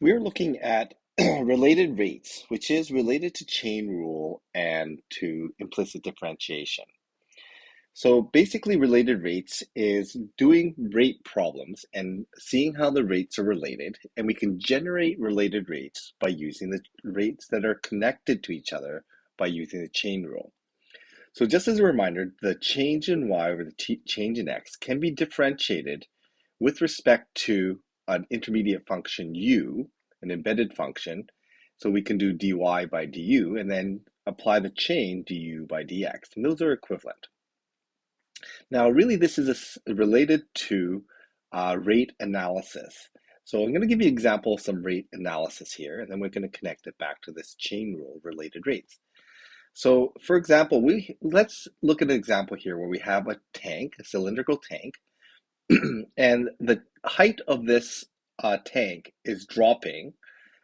We're looking at related rates, which is related to chain rule and to implicit differentiation. So basically, related rates is doing rate problems and seeing how the rates are related, and we can generate related rates by using the rates that are connected to each other by using the chain rule. So just as a reminder, the change in y over the change in x can be differentiated with respect to an intermediate function u, an embedded function. So we can do dy by du and then apply the chain du by dx, and those are equivalent. Now, really, this is related to rate analysis. So I'm going to give you an example of some rate analysis here, and then we're going to connect it back to this chain rule related rates. So for example, let's look at an example here where we have a tank, a cylindrical tank, and the height of this tank is dropping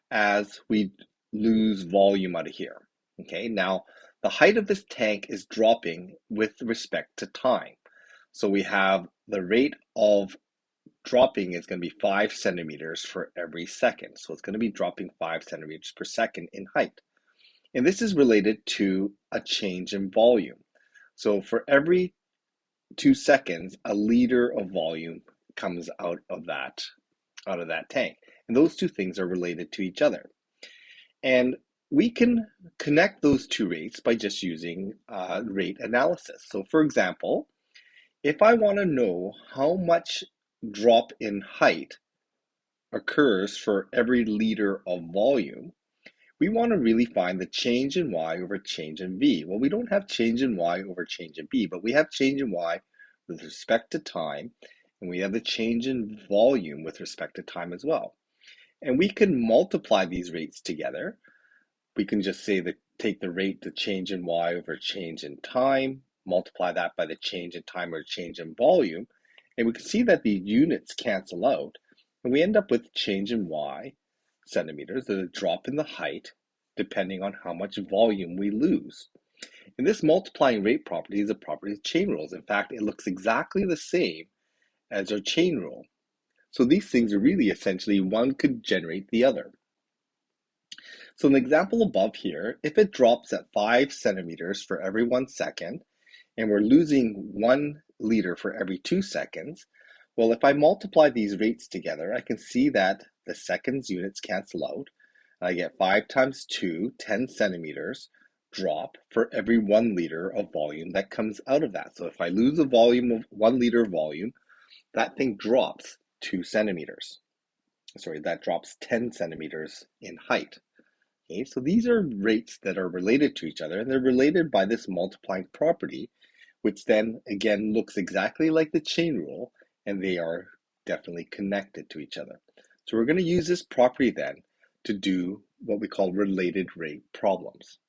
as we lose volume out of here. Okay, now the height of this tank is dropping with respect to time. So we have the rate of dropping is going to be 5 centimeters for every second. So it's going to be dropping 5 centimeters per second in height. And this is related to a change in volume. So for every 2 seconds, a liter of volume comes out of that tank. And those two things are related to each other. And we can connect those two rates by just using rate analysis. So for example, if I want to know how much drop in height occurs for every liter of volume, we want to really find the change in y over change in v. Well, we don't have change in y over change in v, but we have change in y with respect to time, and we have the change in volume with respect to time as well. And we can multiply these rates together. We can just say that take the rate, the change in y over change in time, multiply that by the change in time or change in volume, and we can see that the units cancel out, and we end up with change in y centimeters, the drop in the height, depending on how much volume we lose. And this multiplying rate property is a property of chain rules. In fact, it looks exactly the same as our chain rule. So these things are really essentially one could generate the other. So in the example above here, if it drops at 5 centimeters for every 1 second, and we're losing 1 liter for every 2 seconds, well, if I multiply these rates together, I can see that the seconds units cancel out. I get 5 times 2, 10 centimeters drop for every 1 liter of volume that comes out of that. So if I lose a volume of 1 liter of volume, that thing drops 2 centimeters. Sorry, that drops 10 centimeters in height. Okay, so these are rates that are related to each other, and they're related by this multiplying property, which then again looks exactly like the chain rule, and they are definitely connected to each other. So we're going to use this property then to do what we call related rate problems.